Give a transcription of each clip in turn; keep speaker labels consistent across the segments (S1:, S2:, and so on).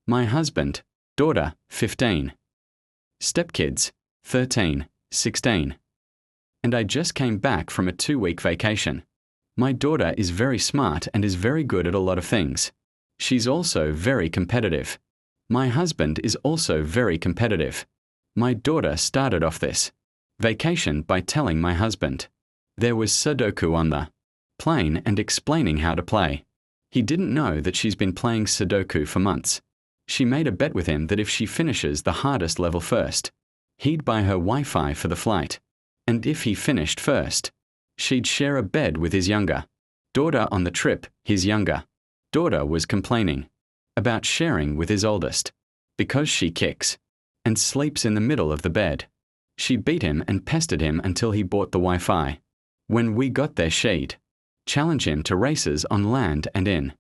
S1: My husband, daughter, 15. Stepkids, 13, 16. And I just came back from a 2-week vacation. My daughter is very smart and is very good at a lot of things. She's also very competitive. My husband is also very competitive. My daughter started off this vacation by telling my husband there was Sudoku on the plane and explaining how to play. He didn't know that she's been playing Sudoku for months. She made a bet with him that if she finishes the hardest level first, he'd buy her Wi-Fi for the flight. And if he finished first, she'd share a bed with his younger daughter on the trip. His younger daughter was complaining about sharing with his oldest because she kicks and sleeps in the middle of the bed. She beat him and pestered him until he bought the Wi-Fi. When we got there, she'd challenge him to races on land and in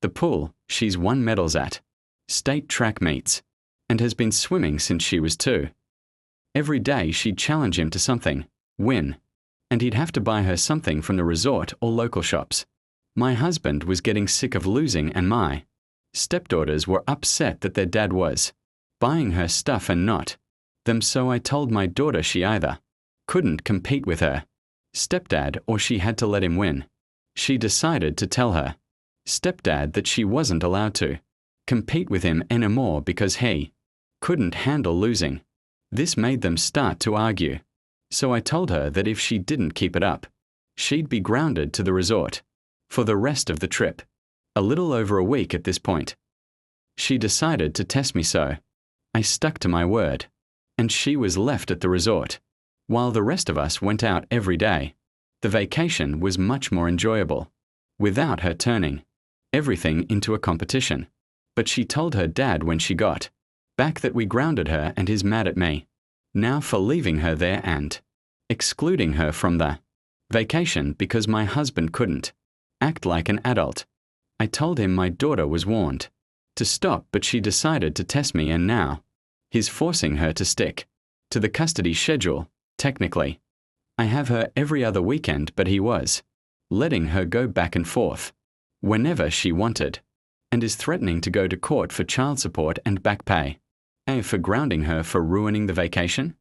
S1: the pool. She's won medals at state track meets and has been swimming since she was 2. Every day she'd challenge him to something, win, and he'd have to buy her something from the resort or local shops. My husband was getting sick of losing, and my stepdaughters were upset that their dad was buying her stuff and not them, so I told my daughter she either couldn't compete with her stepdad or she had to let him win. She decided to tell her stepdad that she wasn't allowed to compete with him anymore because he couldn't handle losing. This made them start to argue. So I told her that if she didn't keep it up, she'd be grounded to the resort for the rest of the trip. A little over a week at this point. She decided to test me, so I stuck to my word, and she was left at the resort, while the rest of us went out every day. The vacation was much more enjoyable, without her turning everything into a competition. But she told her dad when she got back that we grounded her, and is mad at me now for leaving her there and excluding her from the vacation because my husband couldn't act like an adult. I told him my daughter was warned to stop, but she decided to test me, and now he's forcing her to stick to the custody schedule. Technically, I have her every other weekend, but he was letting her go back and forth whenever she wanted, and is threatening to go to court for child support and back pay, and for grounding her for ruining the vacation.